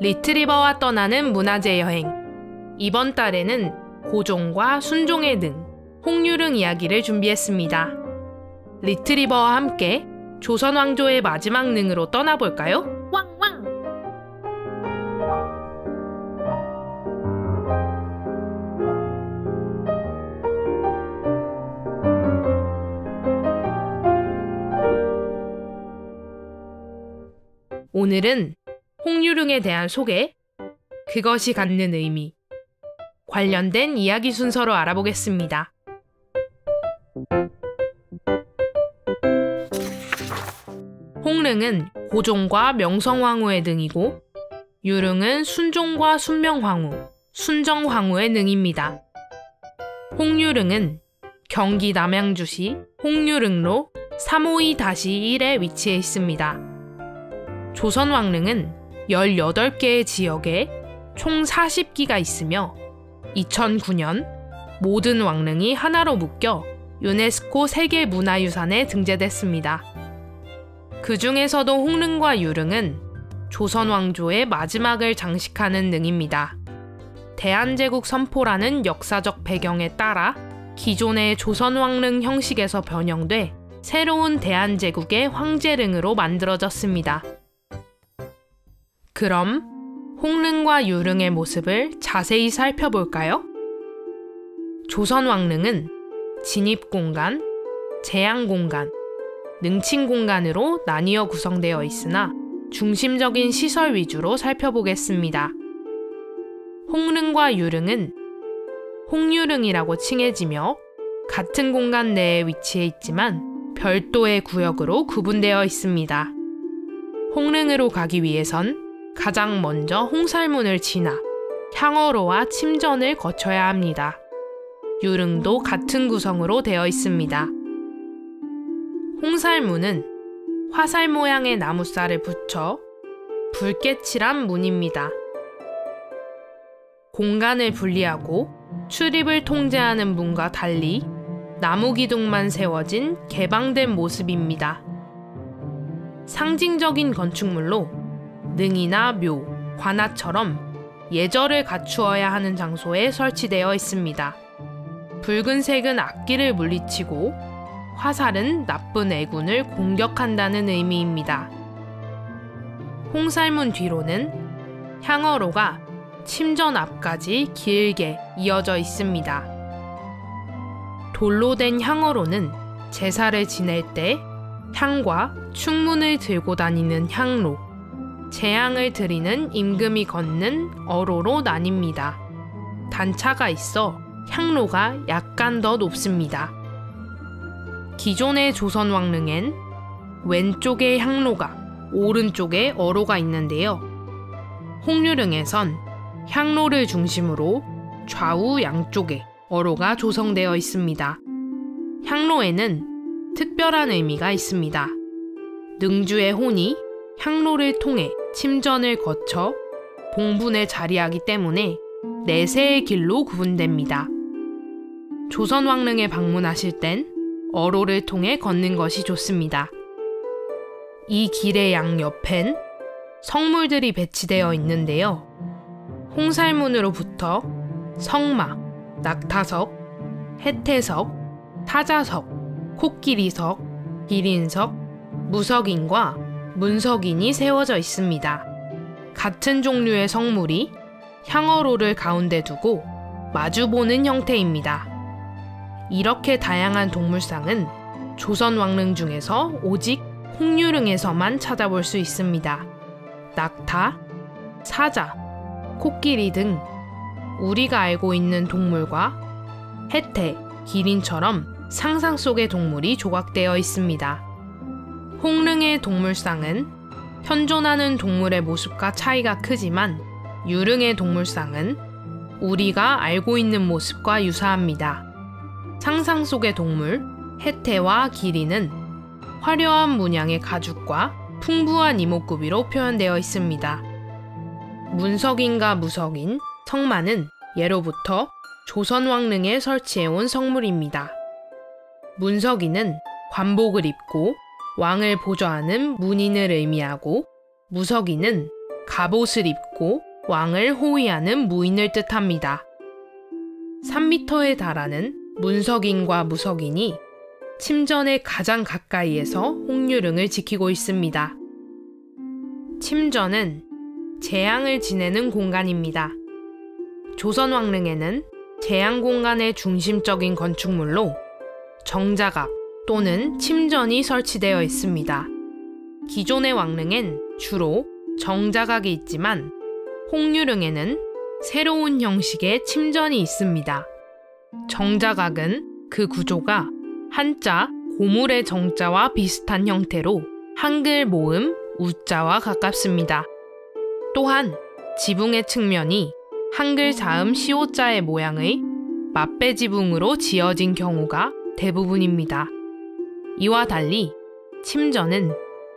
리트리버와 떠나는 문화재 여행. 이번 달에는 고종과 순종의 능, 홍유릉 이야기를 준비했습니다. 리트리버와 함께 조선 왕조의 마지막 능으로 떠나볼까요? 왕왕! 오늘은 홍유릉에 대한 소개, 그것이 갖는 의미, 관련된 이야기 순서로 알아보겠습니다. 홍릉은 고종과 명성황후의 능이고 유릉은 순종과 순명황후, 순정황후의 능입니다. 홍유릉은 경기 남양주시 홍유릉로 352-1에 위치해 있습니다. 조선 왕릉은 18개의 지역에 총 40기가 있으며 2009년 모든 왕릉이 하나로 묶여 유네스코 세계문화유산에 등재됐습니다. 그 중에서도 홍릉과 유릉은 조선 왕조의 마지막을 장식하는 능입니다. 대한제국 선포라는 역사적 배경에 따라 기존의 조선 왕릉 형식에서 변형돼 새로운 대한제국의 황제릉으로 만들어졌습니다. 그럼 홍릉과 유릉의 모습을 자세히 살펴볼까요? 조선 왕릉은 진입공간, 제양공간, 능칭공간으로 나뉘어 구성되어 있으나 중심적인 시설 위주로 살펴보겠습니다. 홍릉과 유릉은 홍유릉이라고 칭해지며 같은 공간 내에 위치해 있지만 별도의 구역으로 구분되어 있습니다. 홍릉으로 가기 위해선 가장 먼저 홍살문을 지나 향어로와 침전을 거쳐야 합니다. 유릉도 같은 구성으로 되어 있습니다. 홍살문은 화살 모양의 나무살을 붙여 붉게 칠한 문입니다. 공간을 분리하고 출입을 통제하는 문과 달리 나무 기둥만 세워진 개방된 모습입니다. 상징적인 건축물로 능이나 묘, 관아처럼 예절을 갖추어야 하는 장소에 설치되어 있습니다. 붉은색은 악기를 물리치고 화살은 나쁜 애군을 공격한다는 의미입니다. 홍살문 뒤로는 향어로가 침전 앞까지 길게 이어져 있습니다. 돌로 된 향어로는 제사를 지낼 때 향과 충문을 들고 다니는 향로, 제향을 드리는 임금이 걷는 어로로 나뉩니다. 단차가 있어 향로가 약간 더 높습니다. 기존의 조선 왕릉엔 왼쪽에 향로가, 오른쪽에 어로가 있는데요. 홍유릉에선 향로를 중심으로 좌우 양쪽에 어로가 조성되어 있습니다. 향로에는 특별한 의미가 있습니다. 능주의 혼이 향로를 통해 침전을 거쳐 봉분에 자리하기 때문에 내세의 길로 구분됩니다. 조선 왕릉에 방문하실 땐 어로를 통해 걷는 것이 좋습니다. 이 길의 양옆엔 성물들이 배치되어 있는데요. 홍살문으로부터 성마, 낙타석, 해태석, 타자석, 코끼리석, 기린석, 무석인과 문석인이 세워져 있습니다. 같은 종류의 성물이 향어로를 가운데 두고 마주보는 형태입니다. 이렇게 다양한 동물상은 조선 왕릉 중에서 오직 홍유릉에서만 찾아볼 수 있습니다. 낙타, 사자, 코끼리 등 우리가 알고 있는 동물과 해태, 기린처럼 상상 속의 동물이 조각되어 있습니다. 홍릉의 동물상은 현존하는 동물의 모습과 차이가 크지만 유릉의 동물상은 우리가 알고 있는 모습과 유사합니다. 상상 속의 동물, 해태와 기린은 화려한 문양의 가죽과 풍부한 이목구비로 표현되어 있습니다. 문석인과 무석인, 성마는 예로부터 조선 왕릉에 설치해온 성물입니다. 문석인은 관복을 입고 왕을 보좌하는 문인을 의미하고 무석인은 갑옷을 입고 왕을 호위하는 무인을 뜻합니다. 3m에 달하는 문석인과 무석인이 침전의 가장 가까이에서 홍유릉을 지키고 있습니다. 침전은 재앙을 지내는 공간입니다. 조선 왕릉에는 재앙 공간의 중심적인 건축물로 정자각 또는 침전이 설치되어 있습니다. 기존의 왕릉엔 주로 정자각이 있지만 홍유릉에는 새로운 형식의 침전이 있습니다. 정자각은 그 구조가 한자 고물의 정자와 비슷한 형태로 한글 모음 우자와 가깝습니다. 또한 지붕의 측면이 한글 자음 시오자의 모양의 맞배 지붕으로 지어진 경우가 대부분입니다. 이와 달리 침전은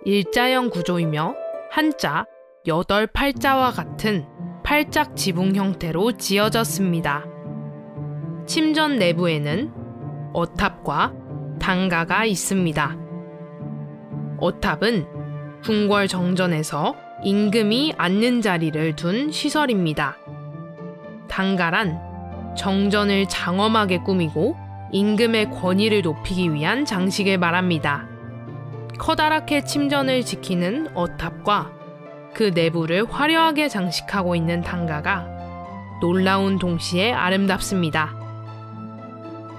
일자형 구조이며 한자 8팔자와 같은 팔짝 지붕 형태로 지어졌습니다. 침전 내부에는 어탑과 단가가 있습니다. 어탑은 궁궐 정전에서 임금이 앉는 자리를 둔 시설입니다. 단가란 정전을 장엄하게 꾸미고 임금의 권위를 높이기 위한 장식을 말합니다. 커다랗게 침전을 지키는 어탑과 그 내부를 화려하게 장식하고 있는 단가가 놀라운 동시에 아름답습니다.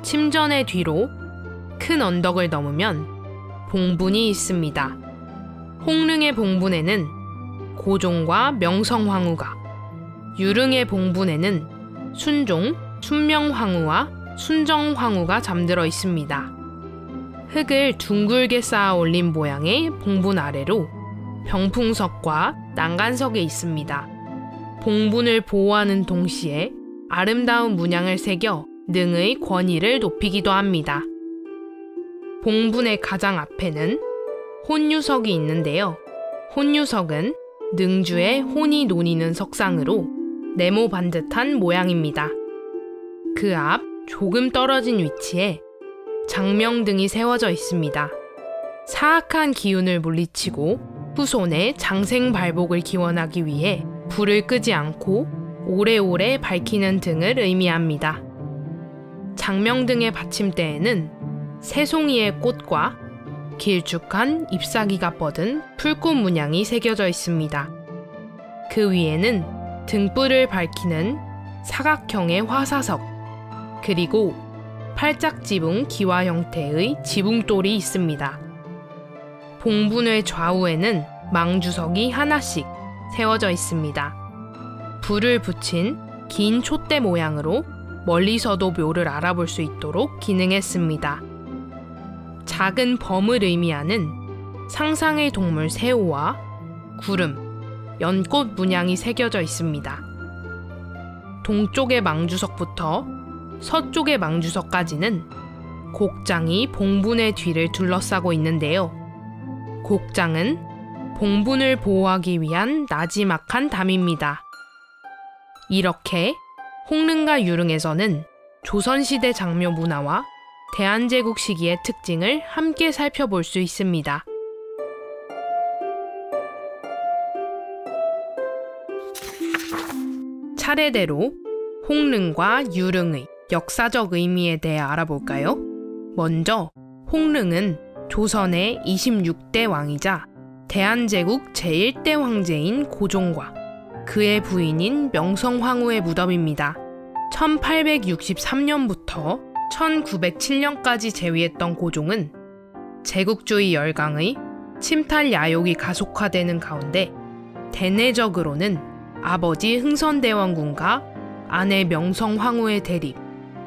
침전의 뒤로 큰 언덕을 넘으면 봉분이 있습니다. 홍릉의 봉분에는 고종과 명성황후가, 유릉의 봉분에는 순종, 순명황후와 순정황후가 잠들어 있습니다. 흙을 둥글게 쌓아 올린 모양의 봉분 아래로 병풍석과 난간석이 있습니다. 봉분을 보호하는 동시에 아름다운 문양을 새겨 능의 권위를 높이기도 합니다. 봉분의 가장 앞에는 혼유석이 있는데요. 혼유석은 능주의 혼이 논이는 석상으로 네모 반듯한 모양입니다. 그 앞 조금 떨어진 위치에 장명등이 세워져 있습니다. 사악한 기운을 물리치고 후손의 장생발복을 기원하기 위해 불을 끄지 않고 오래오래 밝히는 등을 의미합니다. 장명등의 받침대에는 새송이의 꽃과 길쭉한 잎사귀가 뻗은 풀꽃 문양이 새겨져 있습니다. 그 위에는 등불을 밝히는 사각형의 화사석, 그리고 팔짝지붕 기와 형태의 지붕돌이 있습니다. 봉분의 좌우에는 망주석이 하나씩 세워져 있습니다. 불을 붙인 긴 촛대 모양으로 멀리서도 묘를 알아볼 수 있도록 기능했습니다. 작은 범을 의미하는 상상의 동물 새우와 구름, 연꽃 문양이 새겨져 있습니다. 동쪽의 망주석부터 서쪽의 망주석까지는 곡장이 봉분의 뒤를 둘러싸고 있는데요. 곡장은 봉분을 보호하기 위한 나지막한 담입니다. 이렇게 홍릉과 유릉에서는 조선시대 장묘 문화와 대한제국 시기의 특징을 함께 살펴볼 수 있습니다. 차례대로 홍릉과 유릉의 역사적 의미에 대해 알아볼까요? 먼저 홍릉은 조선의 26대 왕이자 대한제국 제1대 황제인 고종과 그의 부인인 명성황후의 무덤입니다. 1863년부터 1907년까지 재위했던 고종은 제국주의 열강의 침탈 야욕이 가속화되는 가운데 대내적으로는 아버지 흥선대원군과 아내 명성황후의 대립,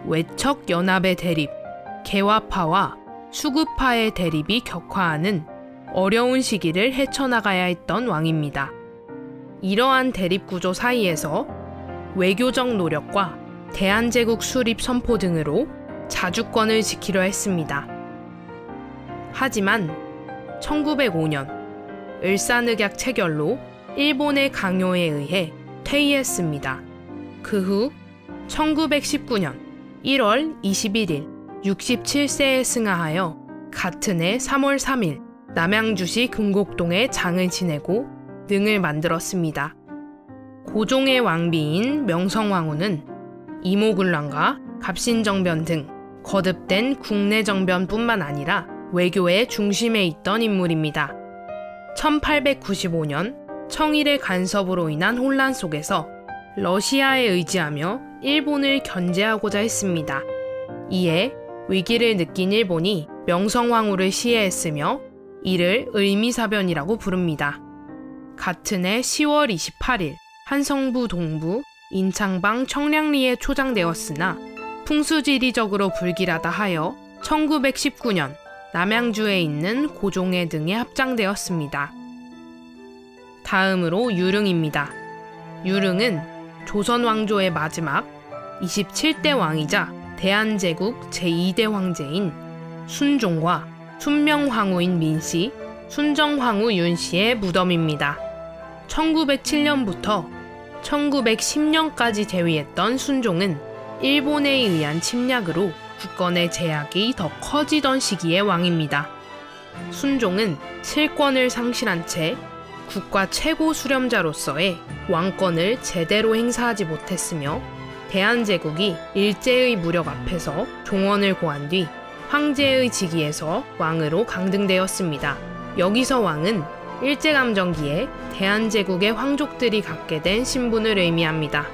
외척연합의 대립, 개화파와 수구파의 대립이 격화하는 어려운 시기를 헤쳐나가야 했던 왕입니다. 이러한 대립구조 사이에서 외교적 노력과 대한제국 수립 선포 등으로 자주권을 지키려 했습니다. 하지만 1905년 을사늑약 체결로 일본의 강요에 의해 퇴위했습니다. 그 후 1919년 1월 21일 67세에 승하하여 같은 해 3월 3일 남양주시 금곡동에 장을 지내고 능을 만들었습니다. 고종의 왕비인 명성황후는 이모군란과 갑신정변 등 거듭된 국내 정변뿐만 아니라 외교의 중심에 있던 인물입니다. 1895년 청일의 간섭으로 인한 혼란 속에서 러시아에 의지하며 일본을 견제하고자 했습니다. 이에 위기를 느낀 일본이 명성황후를 시해했으며 이를 을미사변이라고 부릅니다. 같은 해 10월 28일 한성부 동부 인창방 청량리에 초장되었으나 풍수지리적으로 불길하다 하여 1919년 남양주에 있는 고종의 등에 합장되었습니다. 다음으로 유릉입니다. 유릉은 조선 왕조의 마지막 27대 왕이자 대한제국 제2대 황제인 순종과 순명황후인 민씨, 순정황후 윤씨의 무덤입니다. 1907년부터 1910년까지 재위했던 순종은 일본에 의한 침략으로 국권의 제약이 더 커지던 시기의 왕입니다. 순종은 실권을 상실한 채 국가 최고 수렴자로서의 왕권을 제대로 행사하지 못했으며 대한제국이 일제의 무력 앞에서 종언을 고한 뒤 황제의 직위에서 왕으로 강등되었습니다. 여기서 왕은 일제감정기에 대한제국의 황족들이 갖게 된 신분을 의미합니다.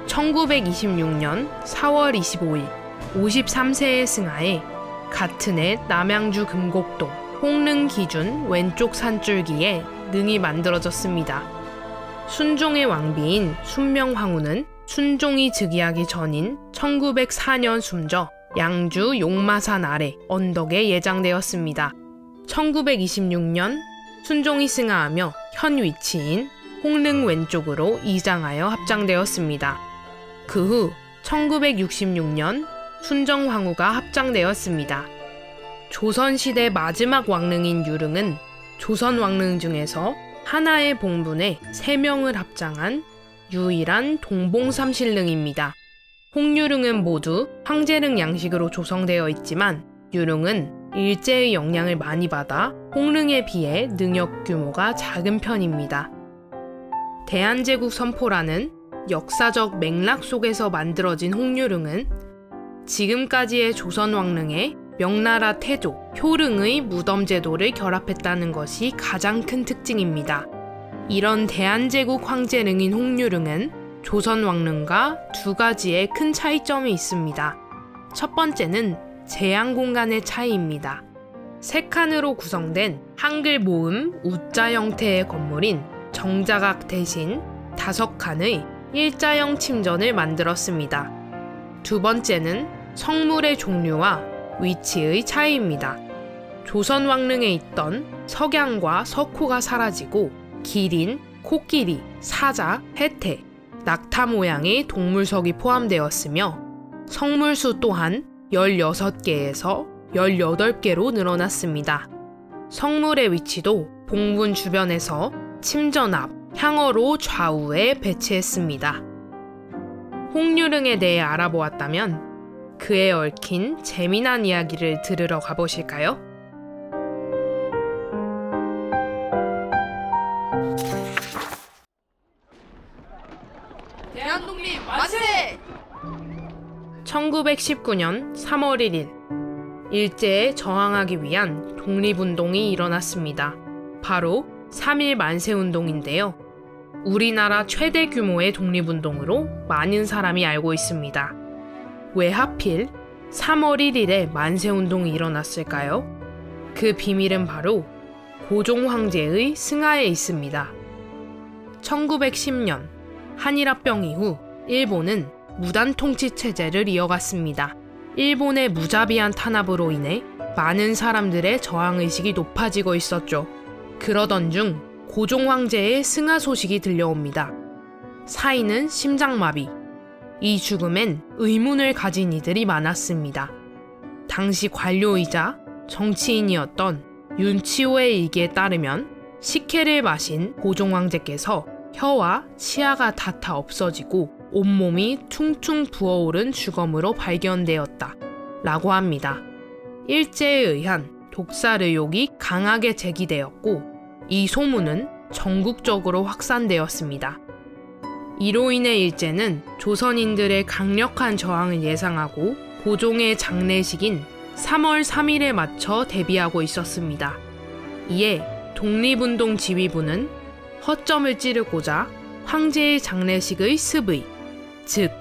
1926년 4월 25일 53세의 승하에 같은 해 남양주 금곡동 홍릉 기준 왼쪽 산줄기에 능이 만들어졌습니다. 순종의 왕비인 순명황후는 순종이 즉위하기 전인 1904년 숨져 양주 용마산 아래 언덕에 예장되었습니다. 1926년 순종이 승하하며 현 위치인 홍릉 왼쪽으로 이장하여 합장되었습니다. 그 후 1966년 순정황후가 합장되었습니다. 조선시대 마지막 왕릉인 유릉은 조선 왕릉 중에서 하나의 봉분에 3명을 합장한 유일한 동봉삼실릉입니다. 홍유릉은 모두 황제릉 양식으로 조성되어 있지만 유릉은 일제의 영향을 많이 받아 홍릉에 비해 능력 규모가 작은 편입니다. 대한제국 선포라는 역사적 맥락 속에서 만들어진 홍유릉은 지금까지의 조선 왕릉에 명나라 태조, 효릉의 무덤 제도를 결합했다는 것이 가장 큰 특징입니다. 이런 대한제국 황제릉인 홍유릉은 조선 왕릉과 2가지의 큰 차이점이 있습니다. 첫 번째는 제한 공간의 차이입니다. 3칸으로 구성된 한글 모음 우자 형태의 건물인 정자각 대신 5칸의 일자형 침전을 만들었습니다. 두 번째는 성물의 종류와 위치의 차이입니다. 조선 왕릉에 있던 석양과 석호가 사라지고 기린, 코끼리, 사자, 해태, 낙타 모양의 동물석이 포함되었으며 성물수 또한 16개에서 18개로 늘어났습니다. 성물의 위치도 봉분 주변에서 침전 앞, 향허로 좌우에 배치했습니다. 홍유릉에 대해 알아보았다면 그에 얽힌 재미난 이야기를 들으러 가보실까요? 대한독립 만세! 1919년 3월 1일 일제에 저항하기 위한 독립운동이 일어났습니다. 바로 3.1 만세운동인데요. 우리나라 최대 규모의 독립운동으로 많은 사람이 알고 있습니다. 왜 하필 3월 1일에 만세운동이 일어났을까요? 그 비밀은 바로 고종 황제의 승하에 있습니다. 1910년 한일합병 이후 일본은 무단 통치 체제를 이어갔습니다. 일본의 무자비한 탄압으로 인해 많은 사람들의 저항의식이 높아지고 있었죠. 그러던 중 고종 황제의 승하 소식이 들려옵니다. 사인은 심장마비. 이 죽음엔 의문을 가진 이들이 많았습니다. 당시 관료이자 정치인이었던 윤치호의 일기에 따르면 식혜를 마신 고종 황제께서 혀와 치아가 닿아 없어지고 온몸이 퉁퉁 부어오른 주검으로 발견되었다 라고 합니다. 일제에 의한 독살 의혹이 강하게 제기되었고 이 소문은 전국적으로 확산되었습니다. 이로 인해 일제는 조선인들의 강력한 저항을 예상하고 고종의 장례식인 3월 3일에 맞춰 대비하고 있었습니다. 이에 독립운동 지휘부는 허점을 찌르고자 황제의 장례식의 습의, 즉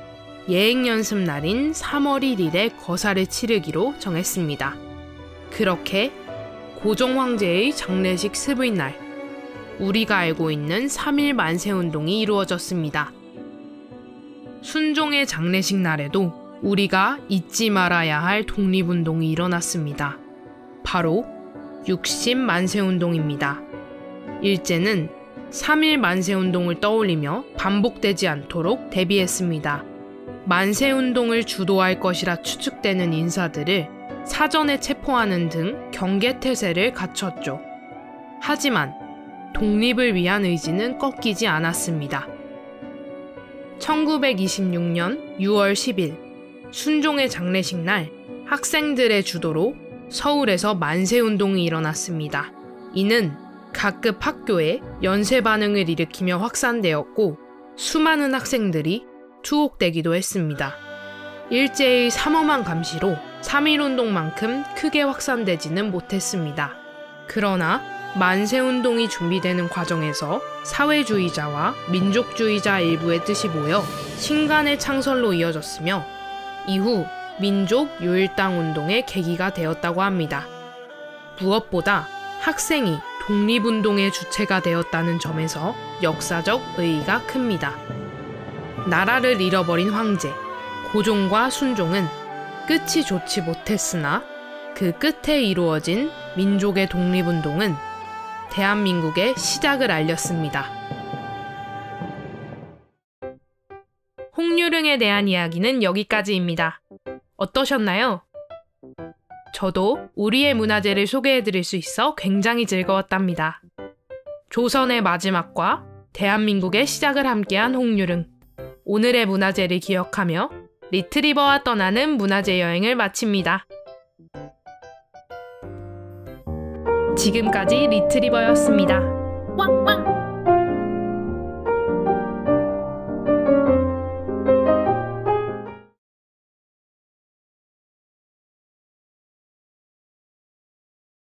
예행연습 날인 3월 1일에 거사를 치르기로 정했습니다. 그렇게 고종 황제의 장례식 습의 날, 우리가 알고 있는 3.1 만세운동이 이루어졌습니다. 순종의 장례식 날에도 우리가 잊지 말아야 할 독립운동이 일어났습니다. 바로 60 만세운동입니다. 일제는 3.1 만세운동을 떠올리며 반복되지 않도록 대비했습니다. 만세운동을 주도할 것이라 추측되는 인사들을 사전에 체포하는 등 경계태세를 갖췄죠. 하지만 독립을 위한 의지는 꺾이지 않았습니다. 1926년 6월 10일 순종의 장례식 날 학생들의 주도로 서울에서 만세운동이 일어났습니다. 이는 각급 학교에 연쇄 반응을 일으키며 확산되었고 수많은 학생들이 투옥되기도 했습니다. 일제의 삼엄한 감시로 3.1운동만큼 크게 확산되지는 못했습니다. 그러나 만세운동이 준비되는 과정에서 사회주의자와 민족주의자 일부의 뜻이 모여 신간의 창설로 이어졌으며 이후 민족유일당운동의 계기가 되었다고 합니다. 무엇보다 학생이 독립운동의 주체가 되었다는 점에서 역사적 의의가 큽니다. 나라를 잃어버린 황제, 고종과 순종은 끝이 좋지 못했으나 그 끝에 이루어진 민족의 독립운동은 대한민국의 시작을 알렸습니다. 홍유릉에 대한 이야기는 여기까지입니다. 어떠셨나요? 저도 우리의 문화재를 소개해드릴 수 있어 굉장히 즐거웠답니다. 조선의 마지막과 대한민국의 시작을 함께한 홍유릉. 오늘의 문화재를 기억하며 리트리버와 떠나는 문화재 여행을 마칩니다. 지금까지 리트리버였습니다. 왕왕!